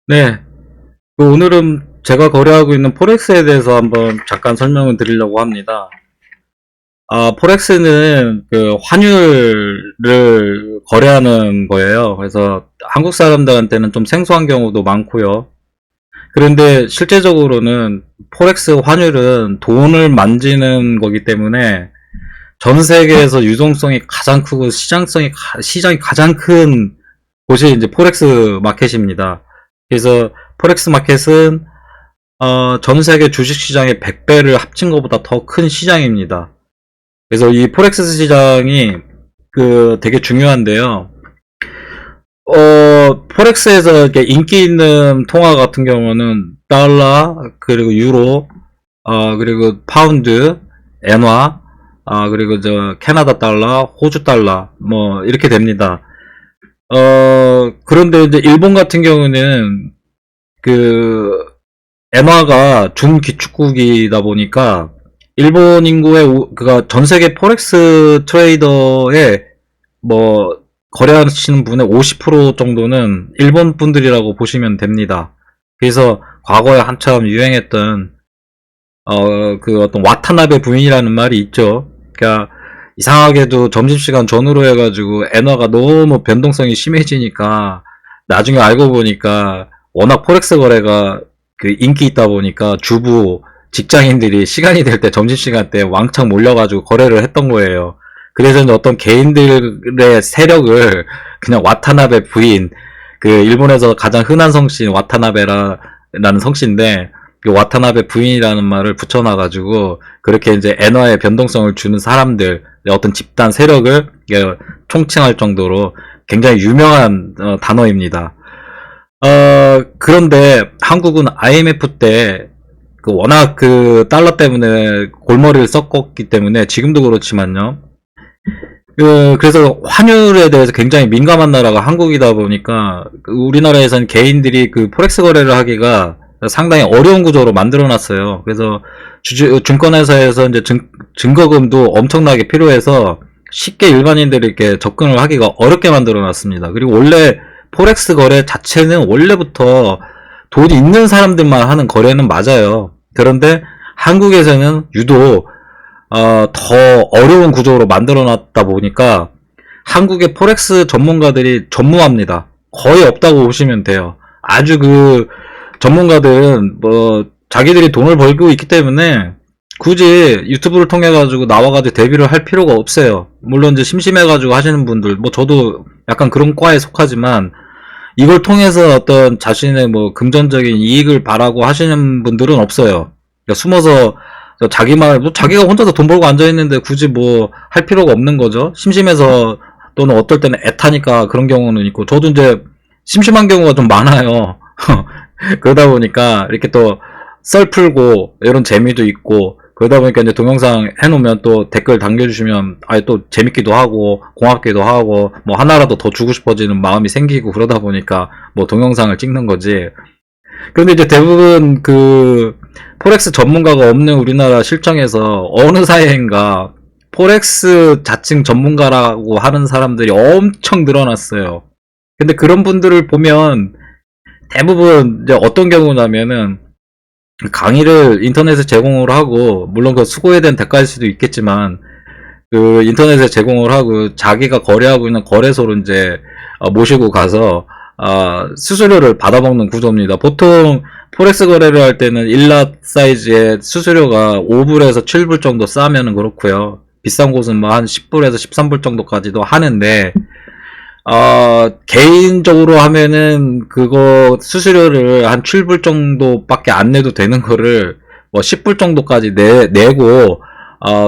네, 오늘은 제가 거래하고 있는 포렉스에 대해서 한번 잠깐 설명을 드리려고 합니다. 포렉스는 그 환율을 거래하는 거예요. 그래서 한국 사람들한테는 좀 생소한 경우도 많고요. 그런데 실제적으로는 포렉스 환율은 돈을 만지는 거기 때문에 전 세계에서 유동성이 가장 크고 시장이 가장 큰 곳이 이제 포렉스 마켓입니다. 그래서 포렉스 마켓은 전 세계 주식시장의 100배를 합친 것보다 더 큰 시장입니다. 그래서 이 포렉스 시장이 되게 중요한데요. 포렉스에서 이렇게 인기 있는 통화 같은 경우는 달러, 그리고 유로, 그리고 파운드, 엔화, 그리고 캐나다 달러, 호주 달러, 뭐, 이렇게 됩니다. 그런데 이제 일본 같은 경우는 엔화가 중기축국이다 보니까 일본 인구의 그가 전 세계 포렉스 트레이더의 뭐 거래하시는 분의 50% 정도는 일본 분들이라고 보시면 됩니다. 그래서 과거에 한참 유행했던 어떤 와타나베 부인이라는 말이 있죠. 그러니까 이상하게도 점심시간 전후로 해가지고 엔화가 너무 변동성이 심해지니까 나중에 알고 보니까 워낙 포렉스 거래가 인기 있다 보니까 주부 직장인들이 시간이 될 때 점심시간 때 왕창 몰려가지고 거래를 했던 거예요. 그래서 어떤 개인들의 세력을 그냥 와타나베 부인, 일본에서 가장 흔한 성씨인 와타나베라는 성씨인데 그 와타나베 부인이라는 말을 붙여놔가지고 그렇게 이제 엔화의 변동성을 주는 사람들, 어떤 집단 세력을 총칭할 정도로 굉장히 유명한 단어입니다. 그런데 한국은 IMF 때 워낙 달러 때문에 골머리를 썩었기 때문에 지금도 그렇지만요. 그래서 환율에 대해서 굉장히 민감한 나라가 한국이다 보니까 우리나라에서는 개인들이 포렉스 거래를 하기가 상당히 어려운 구조로 만들어놨어요. 그래서 증권회사에서 이제 증거금도 엄청나게 필요해서 쉽게 일반인들이 이렇게 접근을 하기가 어렵게 만들어놨습니다. 그리고 원래 포렉스 거래 자체는 원래부터 돈이 있는 사람들만 하는 거래는 맞아요. 그런데 한국에서는 유독 더 어려운 구조로 만들어놨다 보니까 한국의 포렉스 전문가들이 전무합니다. 거의 없다고 보시면 돼요. 아주 전문가들은 자기들이 돈을 벌고 있기 때문에 굳이 유튜브를 통해 가지고 나와가지고 데뷔를 할 필요가 없어요. 물론 이제 심심해가지고 하시는 분들, 저도 약간 그런 과에 속하지만 이걸 통해서 어떤 자신의 금전적인 이익을 바라고 하시는 분들은 없어요. 그러니까 숨어서 자기가 혼자서 돈 벌고 앉아있는데 굳이 할 필요가 없는 거죠. 심심해서 또는 어떨 때는 애타니까 그런 경우는 있고, 저도 이제 심심한 경우가 좀 많아요. 그러다 보니까 이렇게 또 썰 풀고 이런 재미도 있고, 그러다 보니까 이제 동영상 해놓으면 또 댓글 남겨주시면 또 재밌기도 하고 고맙기도 하고 하나라도 더 주고 싶어지는 마음이 생기고, 그러다 보니까 동영상을 찍는 거지. 그런데 이제 대부분 포렉스 전문가가 없는 우리나라 실정에서 어느 사이인가 포렉스 자칭 전문가라고 하는 사람들이 엄청 늘어났어요. 근데 그런 분들을 보면 대부분 이제 어떤 경우냐면은 강의를 인터넷에 제공을 하고, 물론 수고에 대한 대가일 수도 있겠지만 인터넷에 제공을 하고 자기가 거래하고 있는 거래소로 이제 모시고 가서 수수료를 받아먹는 구조입니다. 보통 포렉스 거래를 할 때는 1랏 사이즈의 수수료가 5불에서 7불 정도 싸면은 그렇고요. 비싼 곳은 한 10불에서 13불 정도까지도 하는데, 개인적으로 하면은 그거 수수료를 한 7불 정도밖에 안 내도 되는 거를 10불 정도까지 내고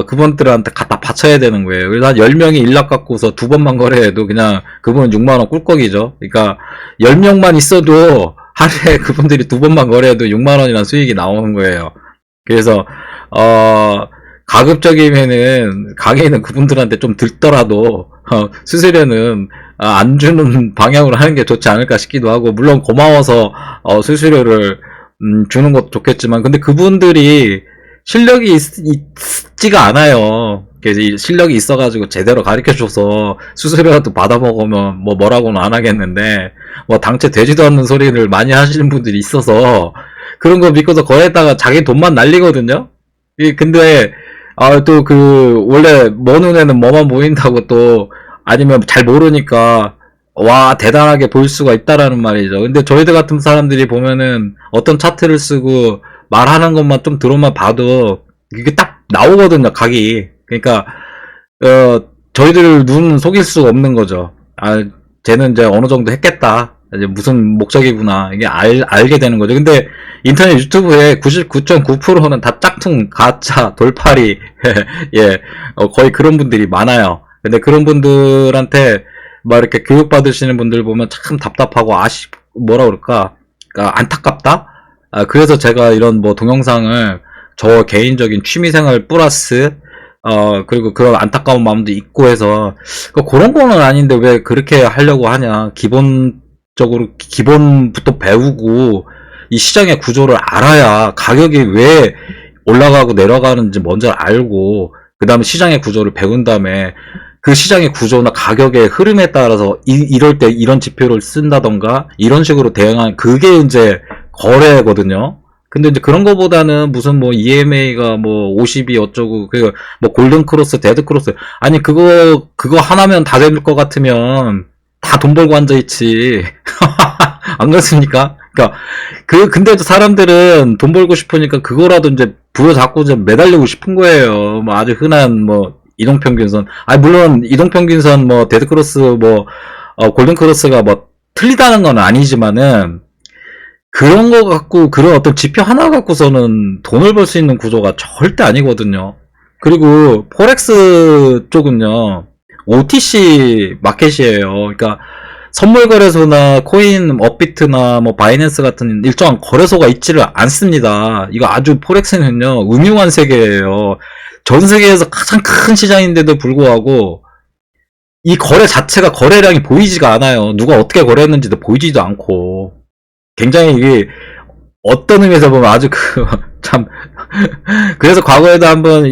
그분들한테 갖다 바쳐야 되는 거예요. 그래서 한 10명이 1락 갖고서 2번만 거래해도 그냥 그분은 6만원 꿀꺽이죠. 그러니까 10명만 있어도 하루에 그분들이 2번만 거래해도 6만원이라는 수익이 나오는 거예요. 그래서 가급적이면은 가게에 있는 그분들한테 좀 들더라도 수수료는 안 주는 방향으로 하는 게 좋지 않을까 싶기도 하고, 물론 고마워서 수수료를 주는 것도 좋겠지만, 근데 그분들이 실력이 있지가 않아요. 그래서 이 실력이 있어가지고 제대로 가르쳐줘서 수수료라도 받아먹으면 뭐라고는 안 하겠는데, 뭐 당최 되지도 않는 소리를 많이 하시는 분들이 있어서, 그런 거 믿고서 거기에다가 자기 돈만 날리거든요? 근데, 또 원래 뭐 눈에는 뭐만 보인다고 또, 아니면 잘 모르니까, 와, 대단하게 보일 수가 있다라는 말이죠. 근데 저희들 같은 사람들이 보면은 어떤 차트를 쓰고 말하는 것만 좀 들어만 봐도 이게 딱 나오거든요, 각이. 그러니까, 저희들 눈 속일 수가 없는 거죠. 쟤는 이제 어느 정도 했겠다. 이제 무슨 목적이구나. 이게 알게 되는 거죠. 근데 인터넷 유튜브에 99.9%는 다 짝퉁, 가짜, 돌팔이, 예, 거의 그런 분들이 많아요. 근데 그런 분들한테 막 이렇게 교육받으시는 분들 보면 참 답답하고 뭐라 그럴까? 그러니까 안타깝다? 그래서 제가 이런 뭐 동영상을 저 개인적인 취미생활 플러스, 그리고 그런 안타까운 마음도 있고 해서, 그런 거는 아닌데 왜 그렇게 하려고 하냐. 기본부터 배우고, 이 시장의 구조를 알아야 가격이 왜 올라가고 내려가는지 먼저 알고, 그 다음에 시장의 구조를 배운 다음에, 그 시장의 구조나 가격의 흐름에 따라서 이럴 때 이런 지표를 쓴다던가 이런 식으로 대응한 그게 이제 거래거든요. 근데 이제 그런 거보다는 무슨 뭐 EMA가 뭐 50이 어쩌고 뭐 골든 크로스, 데드 크로스, 아니 그거 하나면 다 될 것 같으면 다 돈 벌고 앉아 있지. 안 그렇습니까? 그러니까 근데 사람들은 돈 벌고 싶으니까 그거라도 이제 부여잡고 이제 매달리고 싶은 거예요. 뭐 아주 흔한 뭐 이동평균선. 물론, 이동평균선, 뭐, 데드크로스, 뭐, 골든크로스가 뭐, 틀리다는 건 아니지만은, 그런 거 갖고, 그런 어떤 지표 하나 갖고서는 돈을 벌 수 있는 구조가 절대 아니거든요. 그리고, 포렉스 쪽은요, OTC 마켓이에요. 그러니까, 선물거래소나 코인, 업비트나 뭐, 바이낸스 같은 일정한 거래소가 있지를 않습니다. 이거 아주 포렉스는요, 음흉한 세계예요. 전 세계에서 가장 큰 시장인데도 불구하고 이 거래 자체가 거래량이 보이지가 않아요. 누가 어떻게 거래했는지도 보이지도 않고 굉장히 이게 어떤 의미에서 보면 아주 참 그래서 과거에도 한번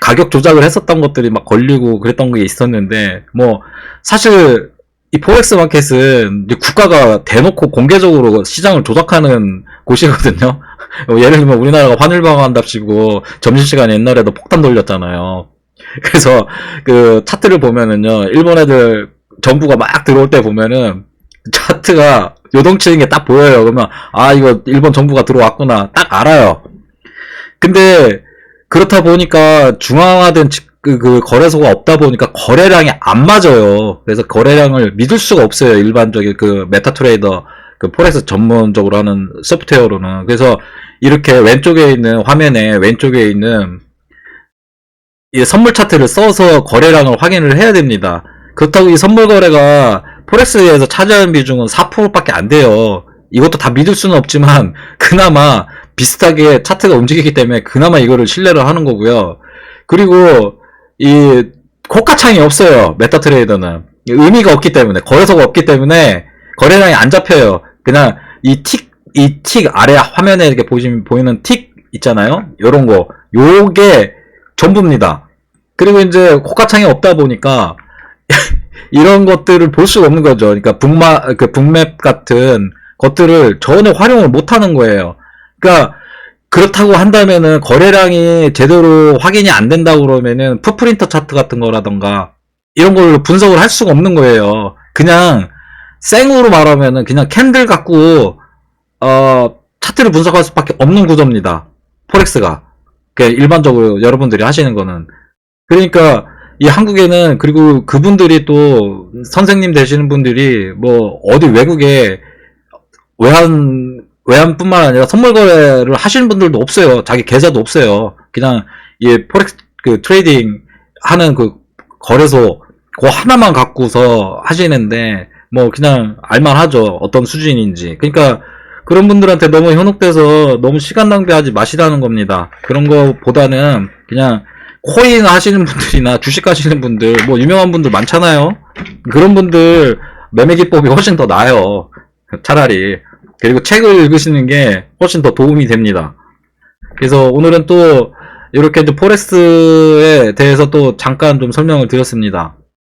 가격 조작을 했었던 것들이 막 걸리고 그랬던 게 있었는데 뭐 사실 이 포렉스 마켓은 이제 국가가 대놓고 공개적으로 시장을 조작하는 곳이거든요. 예를 들면 우리나라가 환율방어한답시고 점심시간에 옛날에도 폭탄 돌렸잖아요. 그래서 차트를 보면은요, 일본 애들 정부가 막 들어올 때 보면은 차트가 요동치는 게 딱 보여요. 그러면 이거 일본 정부가 들어왔구나 딱 알아요. 근데 그렇다 보니까 중앙화된 거래소가 없다 보니까 거래량이 안 맞아요. 그래서 거래량을 믿을 수가 없어요. 일반적인 메타트레이더 포렉스 전문적으로 하는 소프트웨어로는. 그래서 이렇게 화면에 왼쪽에 있는 이 선물 차트를 써서 거래량을 확인을 해야 됩니다. 그렇다고 이 선물 거래가 포렉스에서 차지하는 비중은 4%밖에 안 돼요. 이것도 다 믿을 수는 없지만 그나마 비슷하게 차트가 움직이기 때문에 그나마 이거를 신뢰를 하는 거고요. 그리고 이 호가창이 없어요. 메타트레이더는 의미가 없기 때문에, 거래소가 없기 때문에 거래량이 안 잡혀요. 그냥 이 틱 아래 화면에 이렇게 보이는 틱 있잖아요. 요런 거. 요게 전부입니다. 그리고 이제 호가창이 없다 보니까 이런 것들을 볼 수가 없는 거죠. 그러니까 북맵 같은 것들을 전혀 활용을 못 하는 거예요. 그러니까 그렇다고 한다면은 거래량이 제대로 확인이 안 된다고 그러면은 풋프린터 차트 같은 거라던가 이런 걸 분석을 할 수가 없는 거예요. 그냥 생으로 말하면은 그냥 캔들 갖고 차트를 분석할 수밖에 없는 구조입니다. 포렉스가. 일반적으로 여러분들이 하시는 거는. 그러니까 이 한국에는, 그리고 그분들이 또 선생님 되시는 분들이 뭐 어디 외국에 외환뿐만 아니라 선물 거래를 하시는 분들도 없어요. 자기 계좌도 없어요. 그냥 이 포렉스 트레이딩 하는 거래소 하나만 갖고서 하시는데 뭐 그냥 알만하죠. 어떤 수준인지. 그러니까 그런 분들한테 너무 현혹돼서 너무 시간 낭비하지 마시라는 겁니다. 그런 거보다는 그냥 코인 하시는 분들이나 주식 하시는 분들, 뭐 유명한 분들 많잖아요. 그런 분들 매매 기법이 훨씬 더 나아요. 차라리. 그리고 책을 읽으시는 게 훨씬 더 도움이 됩니다. 그래서 오늘은 또 이렇게 이제 포렉스에 대해서 또 잠깐 좀 설명을 드렸습니다.